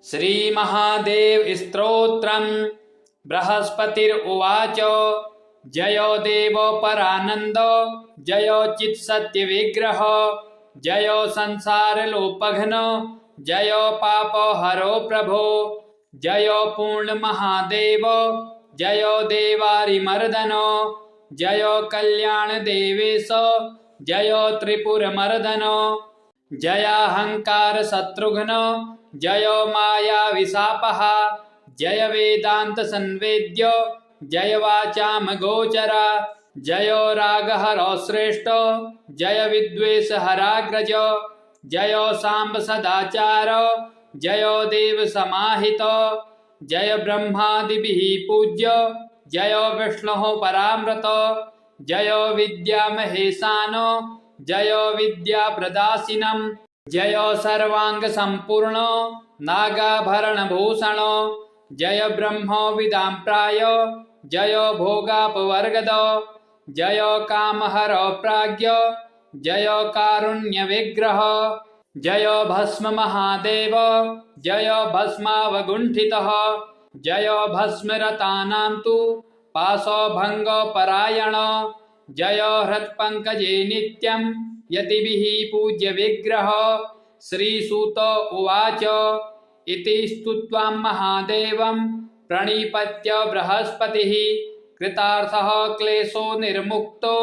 श्रीमहादेव स्तोत्रम्। बृहस्पतिरुवाच जयो देवो परानन्दो जयो चित्सत्यविग्रह जयो संसारलोपघ्नो जयो पापहरो प्रभो जयो पूर्णमहादेवो जयो देवारिमर्दनो जयो कल्याणदेवेश जयो त्रिपुरमर्दनो जयाहंकार शत्रुघ्नो जयो माया विशापः जय वेदांत संवेद्यो जय वाचाम गोचरा जयो रागहरो श्रेष्ठो जय विद्वेष हराग्रजो जयो सांब सदाचारो जयो देव समाहितो जय ब्रह्मादिभिः पूज्यो जयो विष्णुः परामृतो जयो विद्या महेशानो जयो विद्या प्रदासिनम् जयो सर्वांग संपूर्णो नागाभरण भूषणो जय ब्रह्मो विदाम्प्रायो जयो भोगापवर्गदो जयो कामहरो प्राज्ञो जयो कारुण्य विग्रह जयो भस्म महादेव जयो भस्मावगुण्ठितः जयो भस्मरतानां तु पाशो भंगो परायण जयो हृत्पङ्कजे नित्यं यतिभिः पूज्य विग्रह। श्रीसूत उवाच इति स्तुत्वा महादेवं प्रणिपत्य बृहस्पतिः कृतार्थः क्लेशो निर्मुक्तो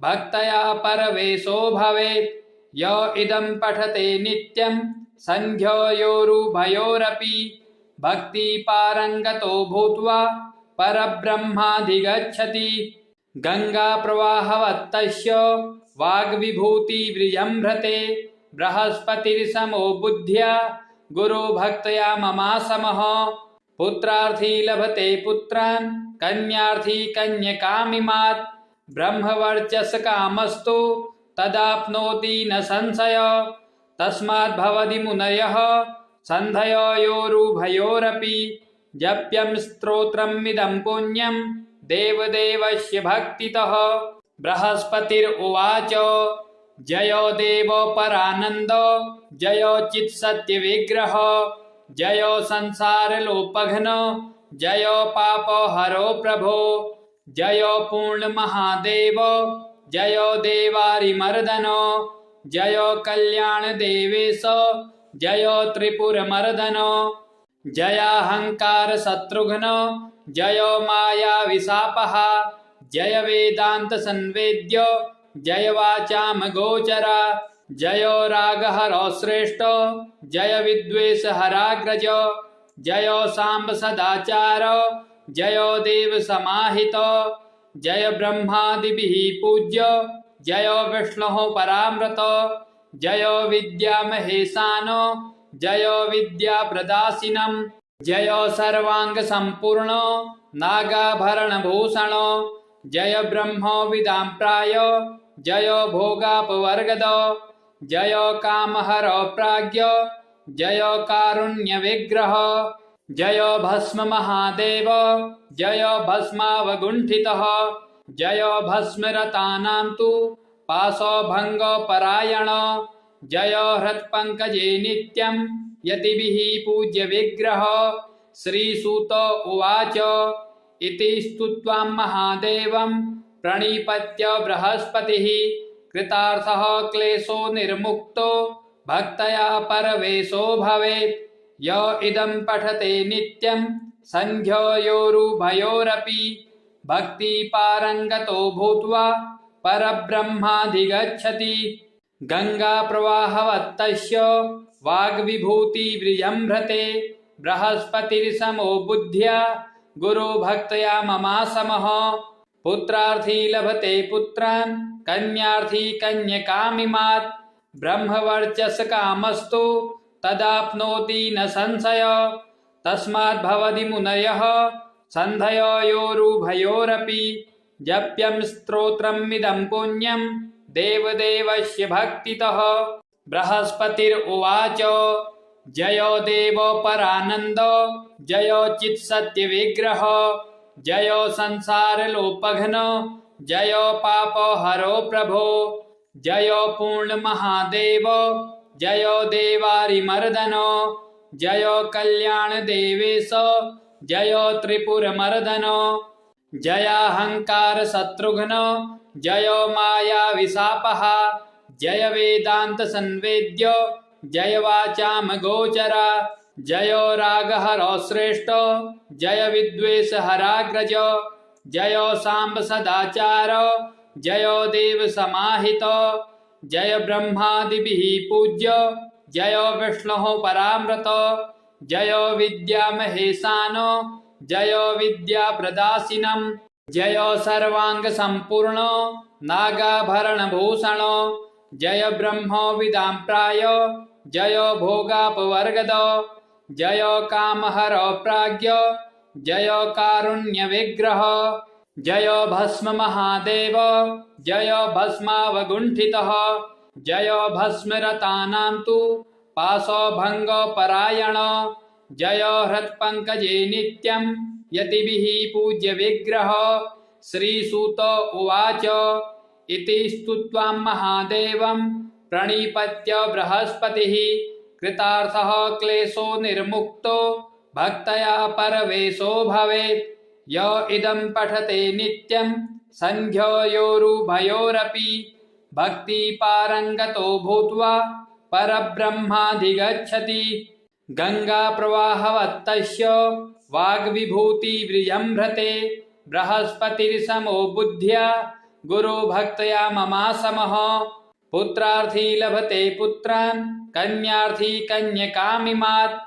भक्तया परवेशो भवेत्। य इदं पठते नित्यं संध्योरुभयोरपि भक्तिपारंगतो भूत्वा परब्रह्माधिगच्छति। गंगा प्रवाहवत्तस्य वाग्विभूतिर्विजृम्भते बृहस्पतिर्समो बुद्ध्या गुरु भक्तया ममासमः। पुत्रार्थी लभते पुत्रान् कन्यार्थी कन्यकामिमात् ब्रह्मवर्चस्कामस्तु तदाप्नोति न संशय। तस्माद् भवति मुनयः सन्धयोरुभयोरपि जप्यं स्तोत्रमिदं पुण्यं देवदेवस्य भक्तितः। बृहस्पतिरुवाच जयो देवो परानन्दो जयो चित्सत्यविग्रह जयो संसारलोपघ्नो जयो पापहरो प्रभो जयो पूर्णमहादेवो जयो देवारिमर्दनो जयो कल्याणदेवेश जयो त्रिपुरमर्दनो जयाहंकार शत्रुघ्नो जयो माया विशापः जय वेदांत संवेद्यो जय वाचाम गोचरा जयो रागहरो श्रेष्ठो जय विद्वेष हराग्रजो जयो सांब सदाचारो जयो देव समाहितो जय ब्रह्मादिभिः पूज्यो जयो विष्णुः परामृतो जयो विद्या महेशानो जयो विद्या प्रदासिनम् जयो सर्वांग संपूर्णो नागाभरण भूषणो जय ब्रह्मो विदाम्प्रायो जयो भोगापवर्गदो जयो कामहरो प्राज्ञो जयो कारुण्य विग्रह जयो भस्म महादेव जयो भस्मावगुण्ठितः जयो भस्मरतानां तु पाशो भंगो परायण जयो हृत्पङ्कजे नित्यं यतिभिः पूज्य विग्रह। श्रीसूत उवाच इति स्तुत्वा महादेवं प्रणिपत्य बृहस्पतिः कृतार्थः क्लेशो निर्मुक्तो भक्तया परवेशो भवेत्। य इदं पठते नित्यं संध्योरुभयोरपि भक्तिपारंगतो भूत्वा परब्रह्माधिगच्छति। गंगा प्रवाहवत्तस्य वाग्विभूतिर्विजृम्भते बृहस्पतिर्समो बुद्ध्या गुरु भक्तया ममासमः। पुत्रार्थी लभते पुत्रान् कन्यार्थी कन्यकामिमात् ब्रह्मवर्चस्कामस्तु तदाप्नोति न संशय। तस्माद् भवति मुनयः सन्धयोरुभयोरपि जप्यं स्तोत्रमिदं पुण्यं देवदेवस्य भक्तितः। बृहस्पतिरुवाच जयो देवो परानन्दो जयो चित्सत्यविग्रह जयो संसारलोपघ्नो जयो पापहरो प्रभो जयो पूर्णमहादेवो जयो देवारिमर्दनो जयो कल्याण देवेश जयो त्रिपुरमर्दन जयाहंकार शत्रुघ्न जयो माया विशापः जय वेदांत संवेद्य जय वाचाम गोचरा जयो रागहरो श्रेष्ठ जय विद्वेष हराग्रज जयो सांब सदाचार जयो देव समाहित जय ब्रह्मादिभिः पूज्य जयो विष्णुः परामृत जयो विद्या महेशानो जयो विद्या प्रदासिनम् जयो सर्वांग संपूर्ण नागाभरण भूषण जय ब्रह्मो विदां प्राय जयो भोगापवर्गद जयो कामहरो प्राज्ञ जयो कारुण्य विग्रह जयो भस्म महादेव जयो भस्मावगुण्ठितः जयो भस्मरतानां तु पाशो भंगो परायण जयो हृत्पङ्कजे नित्यं यतिभिः पूज्य विग्रह श्रीसूत उवाच इति स्तुत्वा महादेवं प्रणिपत्य बृहस्पतिः कृतार्थः क्लेशो निर्मुक्तो भक्तया परवेशो भवेत् य इदं पठते नित्यं संध्योरुभयोरपि भक्तिपारङ्गतो भूत्वा परब्रह्माधिगच्छति गंगा प्रवाहवत्तस्य वाग्विभूतिर्विजृम्भते बृहस्पतिर्समो बुद्ध्या गुरु भक्तया ममासमः पुत्रार्थी लभते पुत्रान् कन्यार्थी कन्यकामिमात्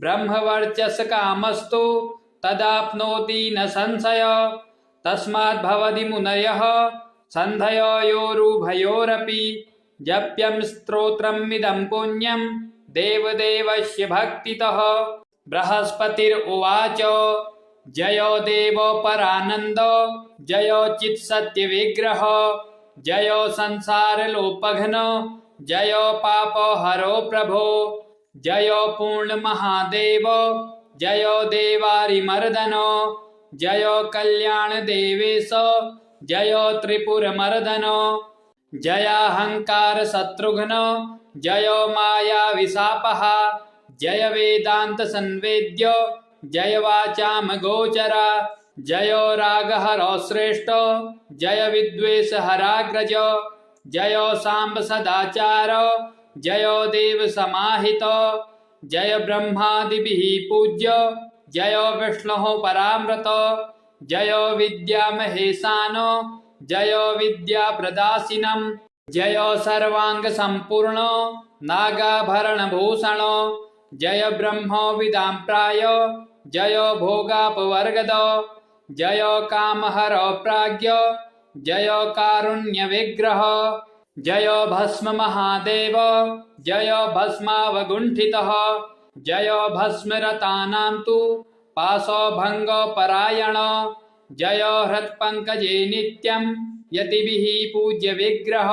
ब्रह्मवर्चस्कामस्तु तदाप्नोति न संशय तस्माद् भवति मुनयः सन्धयोरुभयोरपि जप्यं स्तोत्रमिदं पुण्यं देवदेवस्य भक्तितः बृहस्पतिरुवाच जयो देवो परानन्द जयो चित्सत्यविग्रह जयो संसारलोपघ्न जयो पापहरो प्रभो जयो पूर्णमहादेव जयो देवारिमर्दन जयो कल्याण देवेश जयो त्रिपुरमर्दन जयाहंकार शत्रुघ्न जयो माया विशापः जय वेदांत संवेद्य जय वाचाम गोचरा जयो रागहरो श्रेष्ठ जय विद्वेष हराग्रज जयो सांब सदाचार जयो देव समाहित जय ब्रह्मादिभिः पूज्य जयो विष्णुः परामृत जयो विद्या महेशानो जयो विद्या प्रदासिनम् जयो सर्वांग संपूर्ण नागाभरण भूषण जय ब्रह्मो विदां प्राय जयो भोगापवर्गद जयो कामहरो प्राज्ञ जयो कारुण्य विग्रह जयो भस्म महादेव जयो भस्मावगुण्ठितः जयो भस्मरतानां तु पाशो भंगो परायण जयो हृत्पङ्कजे नित्यं यतिभिः पूज्य विग्रह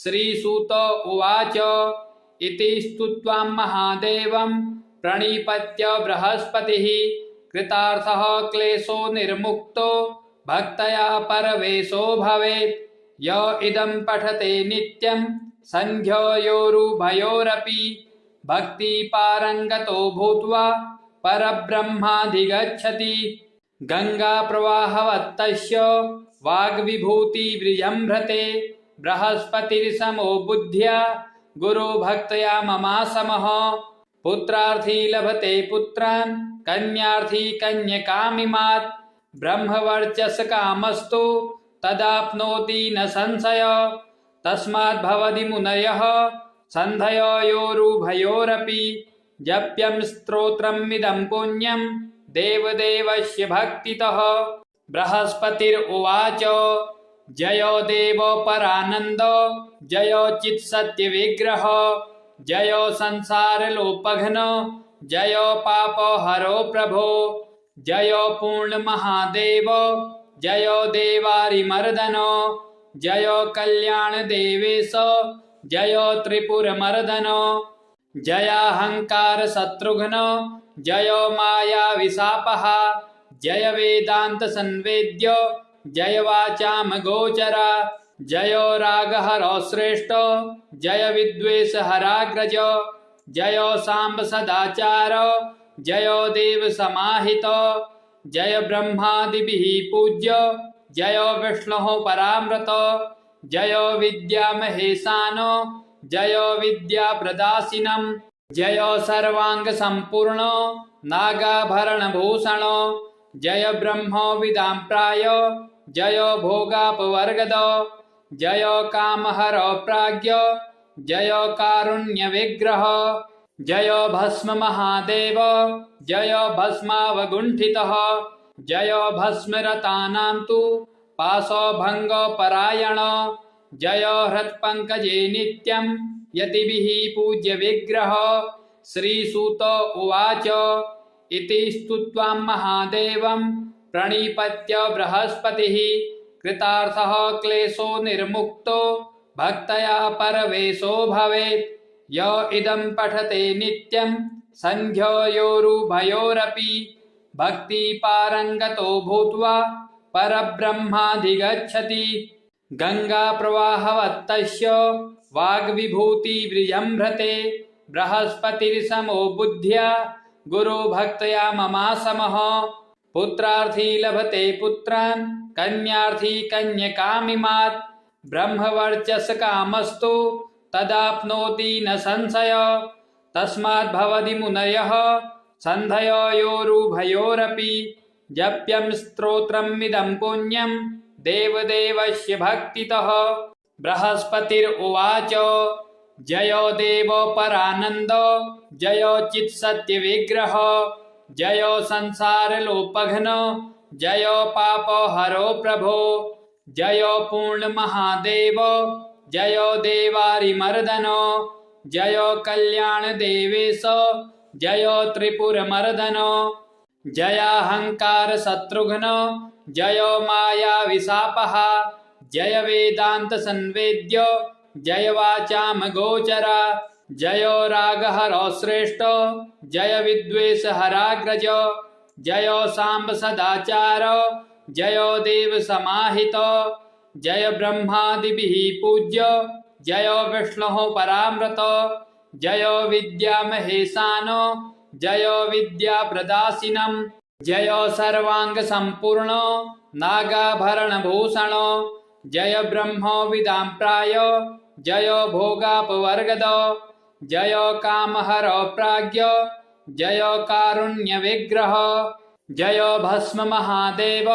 श्रीसूत उवाच इति स्तुत्वा महादेवं प्रणिपत्य बृहस्पतिः कृतार्थः क्लेशो निर्मुक्तो भक्तया परवेशो भवेत् य इदं पठते नित्यं संध्योरुभयोरपि भक्तिपारङ्गतो भूत्वा परब्रह्माधिगच्छति गंगा प्रवाहवत्तस्य वाग्विभूतिर्विजृम्भते बृहस्पतिर्समो बुद्ध्या गुरु भक्तया ममासमः पुत्रार्थी लभते पुत्रान् कन्यार्थी कन्यकामिमात् ब्रह्मवर्चस्कामस्तु तदाप्नोति न संशय तस्माद् भवति मुनयः सन्धयोरुभयोरपि जप्यं स्तोत्रमिदं पुण्यं देवदेवस्य भक्तितः बृहस्पतिरुवाच जयो देवो परानन्द जयो चित्सत्यविग्रह जयो संसारलोपघ्न जयो पापहरो प्रभो जयो पूर्णमहादेव जयो देवारिमर्दन जयो कल्याण देवेश जयो त्रिपुरमर्दन जयाहंकार शत्रुघ्न जयो माया विशापः जय वेदांत संवेद्य जय वाचाम गोचरा जयो रागहरो श्रेष्ठ जय विद्वेष हराग्रज जयो सांब सदाचार जयो देव समाहित जय ब्रह्मादिभिः पूज्य जयो विष्णुः परामृत जयो विद्या महेशानो जयो विद्या प्रदासिनं जयो सर्वांग संपूर्ण नागाभरण भूषणो जय ब्रह्मो विदां प्राय जयो भोगापवर्गद जयो कामहरो प्राज्ञ जयो कारुण्य विग्रह जयो भस्म महादेव जयो भस्मावगुण्ठितः जयो भस्मरतानां तु पाशो भंगो परायण जयो हृत्पङ्कजे नित्यं यतिभिः पूज्य विग्रह श्रीसूत उवाच इति स्तुत्वा महादेवं प्रणिपत्य बृहस्पतिः कृतार्थः क्लेशो निर्मुक्तो भक्तया परवेशो भवेत् य इदं पठते नित्यं संध्योरुभयोरपि भक्तिपारङ्गतो भूत्वा परब्रह्माधिगच्छति गंगा प्रवाहवत्तस्य वाग्विभूतिर्विजृम्भते बृहस्पतिर्समो बुद्ध्या गुरु भक्तया ममासमः पुत्रार्थी लभते पुत्रान् कन्यार्थी कन्यकामिमात् ब्रह्मवर्चस्कामस्तु तदाप्नोति न संशय तस्माद्भवति मुनयः सन्धयोरुभयोरपि जप्यं स्तोत्रमिदं पुण्यं देवदेवस्य भक्तितः बृहस्पतिरुवाच जयो देवो परानन्द जयो चित्सत्यविग्रह जयो संसारलोपघ्न जयो पापहरो प्रभो जयो पूर्णमहादेव जयो देवारिमर्दन जयो कल्याणदेवेश जयो त्रिपुरमर्दन जयाहंकार शत्रुघ्न जयो माया विशापः जय वेदांत संवेद्य जय वाचाम गोचरा जयो रागहरो श्रेष्ठ जय विद्वेष हराग्रज जयो सांब सदाचार जयो देव समाहित जय ब्रह्मादिभिः पूज्य जयो विष्णुः परामृत जयो विद्या महेशानो जयो विद्या प्रदासिनं जयो सर्वांग संपूर्ण नागाभरण भूषणो जय ब्रह्मो विदां प्राय जयो भोगापवर्गद जयो कामहरो प्राज्ञ जयो कारुण्य विग्रह जयो भस्म महादेव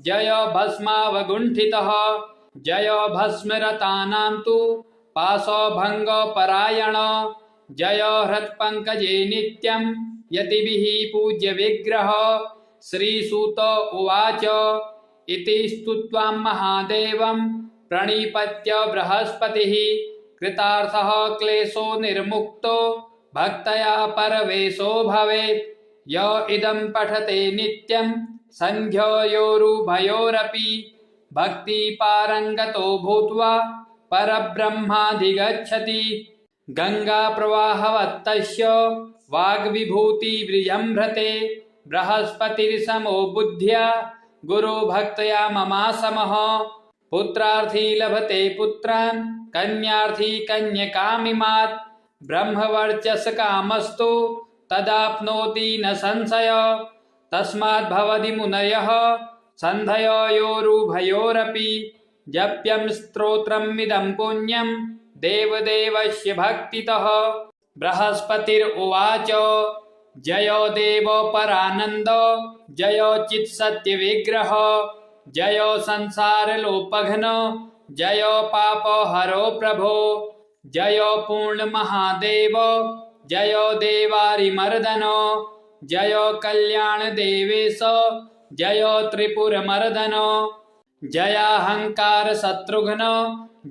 जयो भस्मावगुण्ठितः जयो भस्मरतानां तु पाशो भंगो परायण जयो हृत्पङ्कजे नित्यं यतिभिः पूज्य विग्रह श्रीसूत उवाच इति स्तुत्वा महादेवं प्रणिपत्य बृहस्पतिः कृतार्थः क्लेशो निर्मुक्तो भक्तया परवेशो भवेत् य इदं पठते नित्यं संध्योरुभयोरपि भक्तिपारङ्गतो भूत्वा परब्रह्माधिगच्छति गंगा प्रवाहवत्तस्य वाग्विभूतिर्विजृम्भते बृहस्पतिर्समो बुद्ध्या गुरु भक्तया ममासमः पुत्रार्थी लभते पुत्रान् कन्यार्थी कन्यकामिमात् ब्रह्मवर्चस्कामस्तु तदाप्नोति न संशय तस्माद्भवति मुनयः सन्धयोरुभयोरपि जप्यं स्तोत्रमिदं पुण्यं देवदेवस्य भक्तितः बृहस्पतिरुवाच जयो देवो परानन्द जयो चित्सत्यविग्रह जयो संसारलोपघ्न जयो पापहरो प्रभो जयो पूर्णमहादेव जयो देवारिमर्दन जयो कल्याणदेवेश जयो त्रिपुरमर्दन जयाहंकार शत्रुघ्न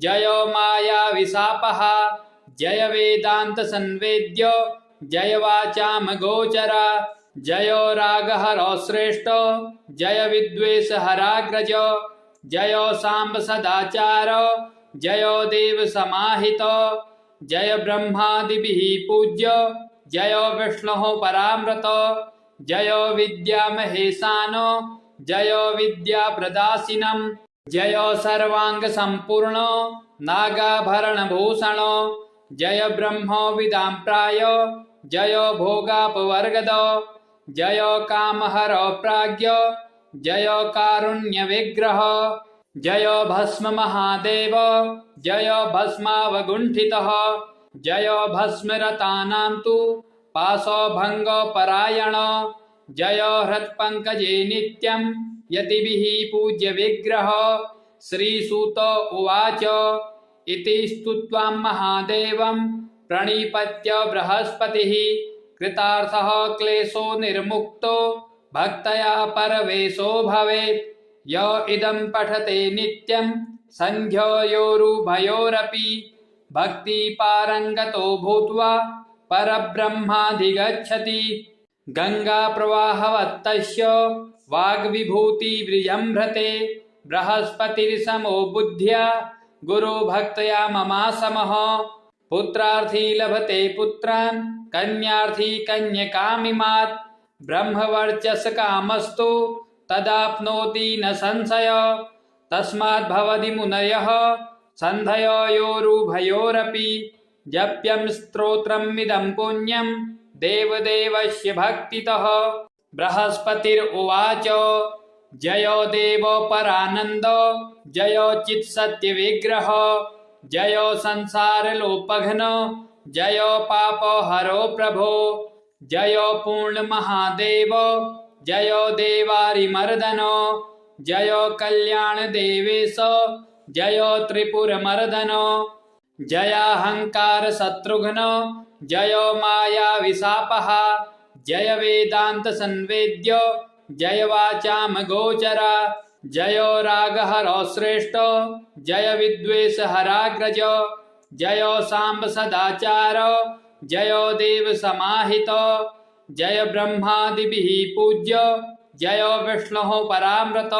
जयो माया विशापः जय वेदांत संवेद्य जय वाचाम गोचरा जयो रागहरो श्रेष्ठ जय विद्वेष हराग्रज जयो सांब सदाचार जयो देव समाहित जय ब्रह्मादिभिः पूज्य जयो विष्णुः परामृत जयो विद्या महेशानो जयो विद्या प्रदासिनं जयो सर्वांग संपूर्ण नागाभरण भूषणो जय ब्रह्मविदां प्राय जय भोगापवर्गद जय कामहर प्राज्ञ जय कारुण्यविग्रह जय भस्म महादेव जय भस्मावगुण्ठितः जय भस्मरतानां तु पाशभङ्गपरायण जय हृत्पङ्कजे नित्यं यतिभिः पूज्य विग्रह। श्रीसूत उवाच इति स्तुत्वा महादेवं प्रणिपत्य बृहस्पतिः कृतार्थः क्लेशो निर्मुक्तो भक्तया परवेशो भवेत्। य इदं पठते नित्यं सन्ध्योरुभयोरपि भक्तिपारङ्गतो भूत्वा परब्रह्माधिगच्छति। गङ्गाप्रवाहवत्तस्य वाग्विभूतिर्विजृम्भते बृहस्पतिर्समो बुद्ध्या गुरुभक्तया ममासमः। पुत्रार्थी लभते पुत्रान् कन्यार्थी कन्यकामिमात् ब्रह्मवर्चसकामस्तु तदाप्नोति न संशय। तस्माद्भवति मुनयः सन्धयोरुभयोरपि जप्यं स्तोत्रमिदं पुण्यं देवदेवस्य भक्तितः। बृहस्पतिरुवाच जयो देव परानन्द जयो चित्सत्यविग्रह जयो संसारलोपघ्न जयो पापहरो प्रभो जयो पूर्णमहादेव जयो देवारिमर्दन जयो कल्याणदेवेश जयो त्रिपुरमर्दन जयाहंकार शत्रुघ्न जयो मायाविशापः जय वेदांत संवेद्य जय वाचामगोचरा जयो रागहरो श्रेष्ठ जय विद्वेष हराग्रज जयो सांब सदाचार जयो देव समाहित जय ब्रह्मादिभिः पूज्य जयो विष्णुः परामृत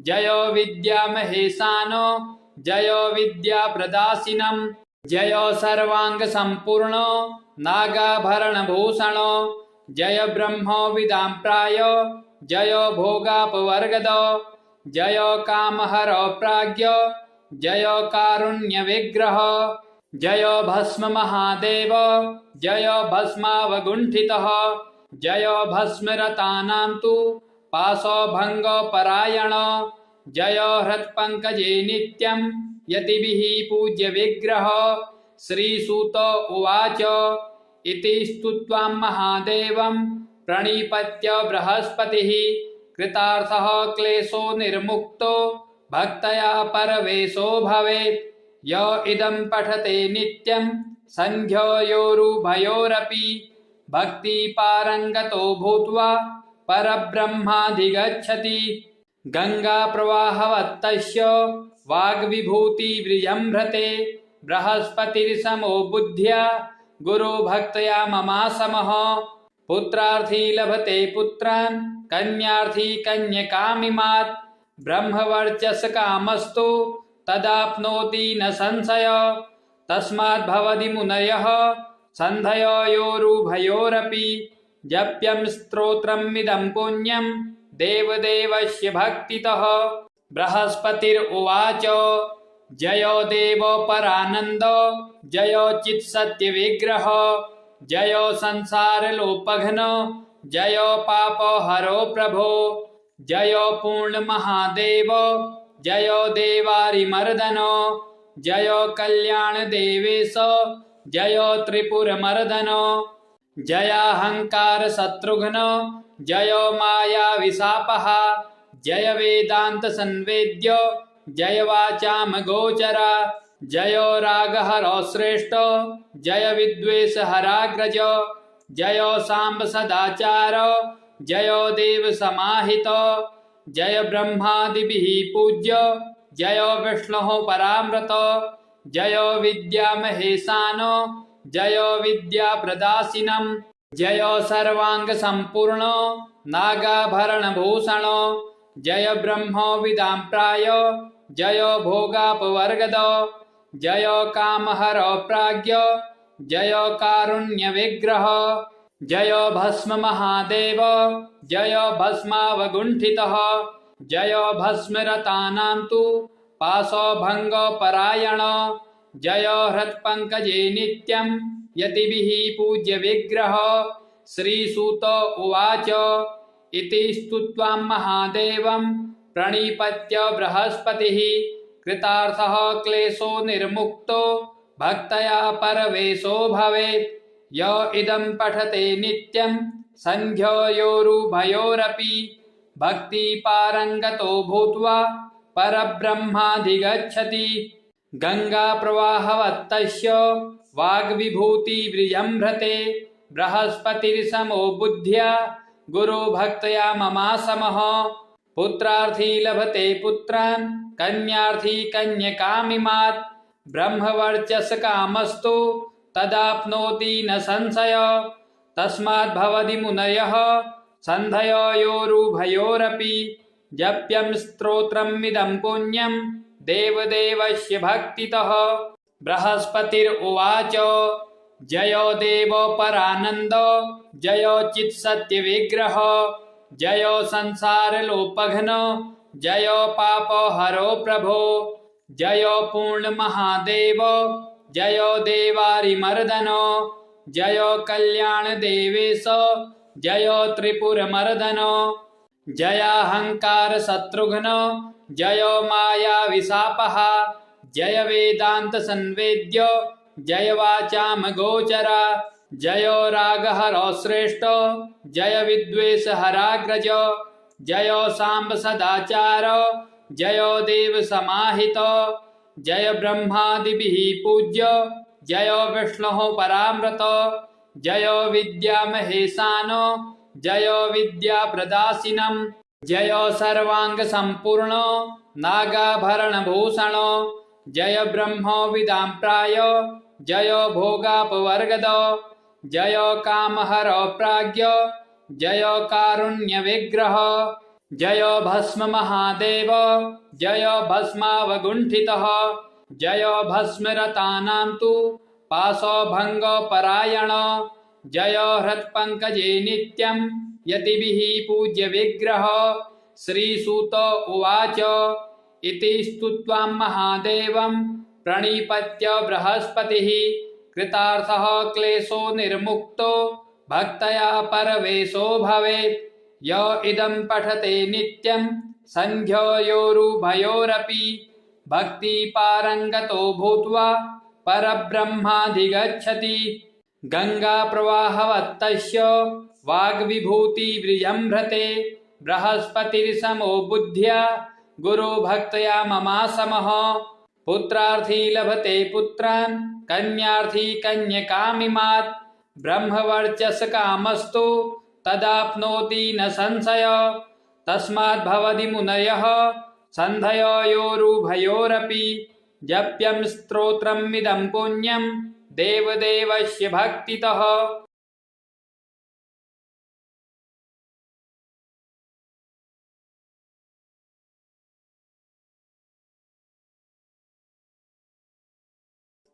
जयो विद्यामहेशानो जयो विद्याप्रदासिनं जयो सर्वांग संपूर्ण नागाभरणभूषण जय ब्रह्मविदां प्राय जयो भोगापवर्गद जयो कामहर प्राज्ञ जयो कारुण्यविग्रह जयो भस्म महादेव जयो भस्मावगुण्ठितः जयो भस्मरतानां तु पाशभङ्गपरायण जयो हृत्पङ्कजे नित्यं यतिभिः पूज्य विग्रह। श्रीसूत उवाच इति स्तुत्वा महादेवं प्रणिपत्य बृहस्पतिः कृतार्थः क्लेशो निर्मुक्तो भक्तया परवेशो भवेत्। य इदं पठते नित्यं सन्ध्योरुभयोरपि भक्तिपारङ्गतो भूत्वा परब्रह्माधिगच्छति। गङ्गाप्रवाहवत्तस्य वाग्विभूतिर्विजृम्भते बृहस्पतिर्समो बुद्ध्या गुरुभक्तया ममासमः। पुत्रार्थी लभते पुत्रान् कन्यार्थी कन्यकामिमात् ब्रह्मवर्चसकामस्तु तदाप्नोति न संशय। तस्माद्भवति मुनयः सन्धयोरुभयोरपि जप्यं स्तोत्रमिदं पुण्यं देवदेवस्य भक्तितः। बृहस्पतिरुवाच जयो देव परानन्द जयो चित्सत्यविग्रह जयो संसारलोपघ्न जयो पापहरो प्रभो जयो पूर्णमहादेव जयो देवारिमर्दन जयो कल्याणदेवेश जयो त्रिपुरमर्दन जयाहंकार शत्रुघ्न जयो मायाविशापः जय वेदांत संवेद्य जय वाचामगोचरा जयो रागहरो श्रेष्ठ जय विद्वेष हराग्रज जयो सांब सदाचार जयो देव समाहित जय ब्रह्मादिभिः पूज्य जयो विष्णुः परामृत जयो विद्यामहेशानो जयो विद्याप्रदासिनं जयो सर्वांग संपूर्ण नागाभरणभूषण जय ब्रह्मविदां प्राय जयो भोगापवर्गद जयो कामहर प्राज्ञ जयो कारुण्यविग्रह जयो भस्म महादेव जयो भस्मावगुण्ठितः जयो भस्मरतानां तु पाशभङ्गपरायण जय हृत्पङ्कजे नित्यं यतिभिः पूज्य विग्रह। श्रीसूत उवाच इति स्तुत्वा महादेवं प्रणिपत्य बृहस्पतिः कृतार्थः क्लेशो निर्मुक्तो भक्तया परवेशो भवेत्। य इदं पठते नित्यं सन्ध्योरुभयोरपि भक्तिपारङ्गतो भूत्वा परब्रह्माधिगच्छति। गङ्गाप्रवाहवत्तस्य वाग्विभूतिविजृम्भते बृहस्पतिर्समो बुद्ध्या गुरुभक्तया ममासमः। पुत्रार्थी लभते पुत्रान् कन्यार्थी कन्यकामिमात्। ब्रह्मवर्चसकामस्तु तदाप्नोति न संशय। तस्माद्भवति मुनयः सन्धयोरुभयोरपि जप्यं स्तोत्रमिदं पुण्यं देवदेवस्य भक्तितः। बृहस्पतिरुवाच जयो देव परानन्द जयो चित्सत्यविग्रह जयो संसारलोपघ्न जयो पापहरो प्रभो। जयो पूर्णमहादेव जयो देवारिमर्दन जयो कल्याणदेवेश जयो त्रिपुरमर्दन। जयाहंकार शत्रुघ्न जयो मायाविशापः जय वेदांत संवेद्य जय वाचाम गोचरा। जयो रागहरो श्रेष्ठ जय विद्वेष हराग्रज जयो सांब सदाचार जयो देव समाहित। जय ब्रह्मादिभिः पूज्य जयो विष्णुः परामृत जयो विद्यामहेशानो जयो विद्याप्रदासिनं। जयो सर्वांग संपूर्ण नागाभरणभूषण जय ब्रह्मविदां प्राय जयो भोगापवर्गद जयो कामहरो प्राज्ञ जयो कारुण्यविग्रह। जयो भस्म महादेव जयो भस्मावगुण्ठितः जयो भस्मरतानां तु पाशोभङ्गपरायण। जयो हृत्पङ्कजे नित्यं यतिभिः पूज्य विग्रह। श्रीसूत उवाच इति स्तुत्वा महादेवं प्रणिपत्य बृहस्पतिः कृतार्थः क्लेशो निर्मुक्तो भक्तया परवेशो भवेत्। य इदं पठते नित्यं सन्ध्योरुभयोरपि भक्तिपारङ्गतो भूत्वा परब्रह्माधिगच्छति। गङ्गाप्रवाहवत्तस्य वाग्विभूतिविजृम्भते बृहस्पतिर्समो बुद्ध्या गुरुभक्तया ममासमः। पुत्रार्थी लभते पुत्रान् कन्यार्थी कन्यकामिमात्। ब्रह्मवर्चसकामस्तु तदाप्नोति न संशय। तस्माद्भवति मुनयः सन्धयोरुभयोरपि जप्यं स्तोत्रमिदं पुण्यं देवदेवस्य भक्तितः।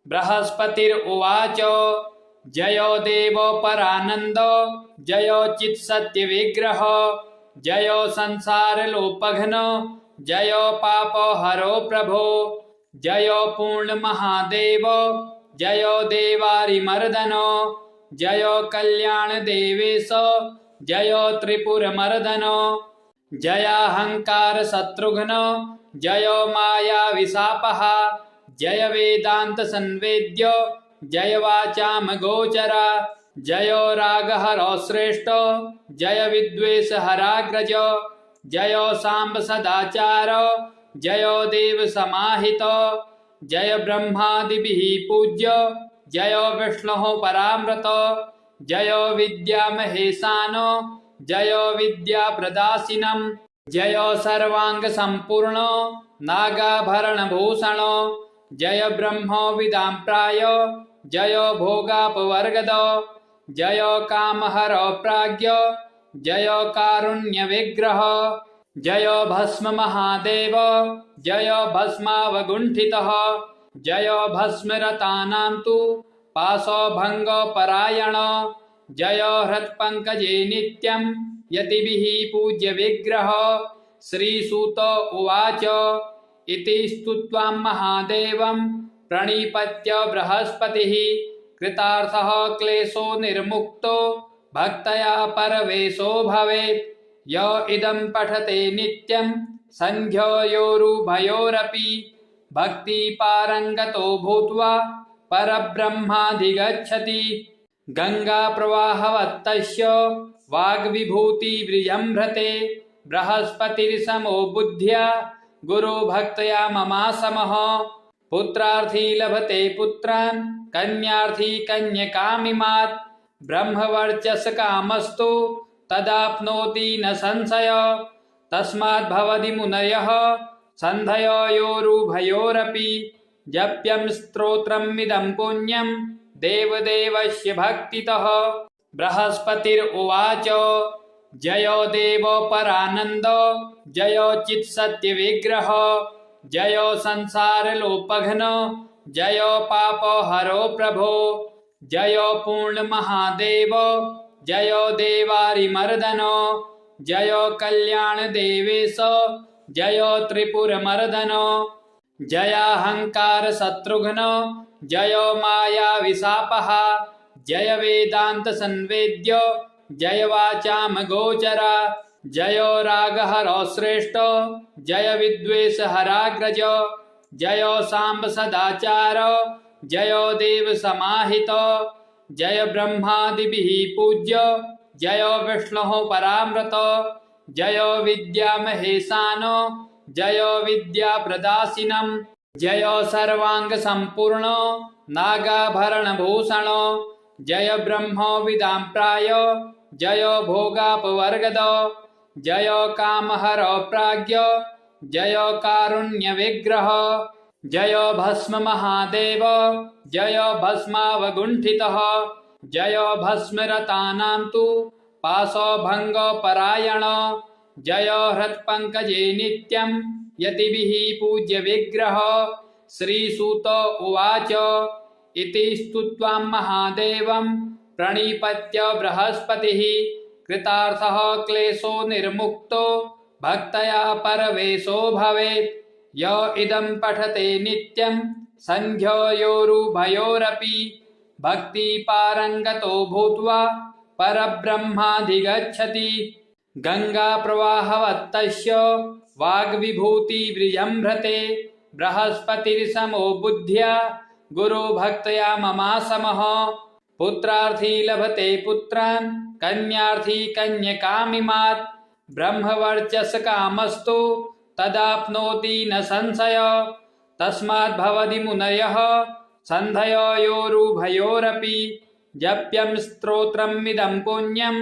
बृहस्पतिरुवाच जयो देव परानन्द जयो चित्सत्यविग्रह जयो संसारलोपघ्न जयो पापहरो प्रभो। जयो पूर्णमहादेव जयो देवारिमर्दन जयो कल्याणदेवेश जयो त्रिपुरमर्दन। जयाहंकार शत्रुघ्न जयो मायाविशापः जय वेदांत संवेद्य जय वाचाम गोचरा। जयो रागहरो श्रेष्ठ जय विद्वेष हराग्रज जयो सांब सदाचार जयो देव समाहित। जय ब्रह्मादिभिः पूज्य जयो विष्णुः परामृत जयो विद्यामहेशानो जयो विद्याप्रदासिनं। जयो सर्वांग संपूर्ण नागाभरणभूषण जय ब्रह्मविदां प्राय जयो भोगापवर्गद जयो कामहरो प्राज्ञ जयो कारुण्यविग्रह। जयो भस्म महादेव जयो भस्मावगुण्ठितः जयो भस्मरतानां तु पाशोभङ्गपरायण। जयो हृत्पङ्कजे नित्यं यतिभिः पूज्य विग्रह। श्रीसूत उवाच इति स्तुत्वा महादेवं प्रणिपत्य बृहस्पतिः कृतार्थः क्लेशो निर्मुक्तो भक्तया परवेशो भवेत्। य इदं पठते नित्यं सन्ध्योरुभयोरपि भक्तिपारङ्गतो भूत्वा परब्रह्माधिगच्छति। गङ्गाप्रवाहवत्तस्य वाग्विभूतिर्विजृम्भते बृहस्पतिर्समो बुद्ध्या गुरुभक्तया ममासमः। पुत्रार्थी लभते पुत्रान् कन्यार्थी कन्यकामिमात्। ब्रह्मवर्चसकामस्तु तदाप्नोति न संशय। तस्माद्भवति मुनयः सन्धयोरुभयोरपि जप्यं स्तोत्रमिदं पुण्यं देवदेवस्य भक्तितः। बृहस्पतिरुवाच जयो देव परानन्द जयो चित्सत्यविग्रह जयो संसारलोपघ्न जयो पापहरो प्रभो जयो पूर्णमहादेव जयो देवारिमर्दन जयो कल्याणदेवेश जयो त्रिपुरमर्दन जयाहङ्कारशत्रुघ्न जयो मायाविशापः जय वेदान्तसंवेद्य जय वाचामगोचर जयो रागहरो श्रेष्ठ जय विद्वेषहराग्रज जयो साम्ब सदाचार जयो देवसमाहित जय ब्रह्मादिभिः पूज्य जयो विष्णुः परामृत जयो विद्यामहेशान जयो विद्याप्रदासिनं जयो सर्वाङ्गसम्पूर्ण नागाभरणभूषण जय ब्रह्मविदां प्राय जयो भोगापवर्गद जयो कामहरो प्राज्ञ जयो कारुण्यविग्रह जयो भस्म महादेव जयो भस्मावगुण्ठितः जयो भस्मरतानां तु पाशभङ्गपरायण जयो हृत्पङ्कजे नित्यं यतिभिः पूज्यविग्रह। श्रीसूत उवाच इति स्तुत्वा महादेवं प्रणिपत्य बृहस्पतिः कृतार्थः क्लेशो निर्मुक्तो भक्तया परवेशो भवेत्। य इदं पठते नित्यं सन्ध्योरुभयोरपि भक्तिपारङ्गतो भूत्वा परब्रह्माधिगच्छति। गङ्गाप्रवाहवत्तस्य वाग्विभूतिर्विजृम्भते बृहस्पतिर्समो बुद्ध्या गुरुभक्तया ममासमः। पुत्रार्थी लभते पुत्रान् कन्यार्थी कन्यकामिमात्। ब्रह्मवर्चसकामस्तु तदाप्नोति न संशय। तस्माद्भवति मुनयः सन्धयोरुभयोरपि जप्यं स्तोत्रमिदं पुण्यं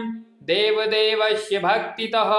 देवदेवस्य भक्तितः।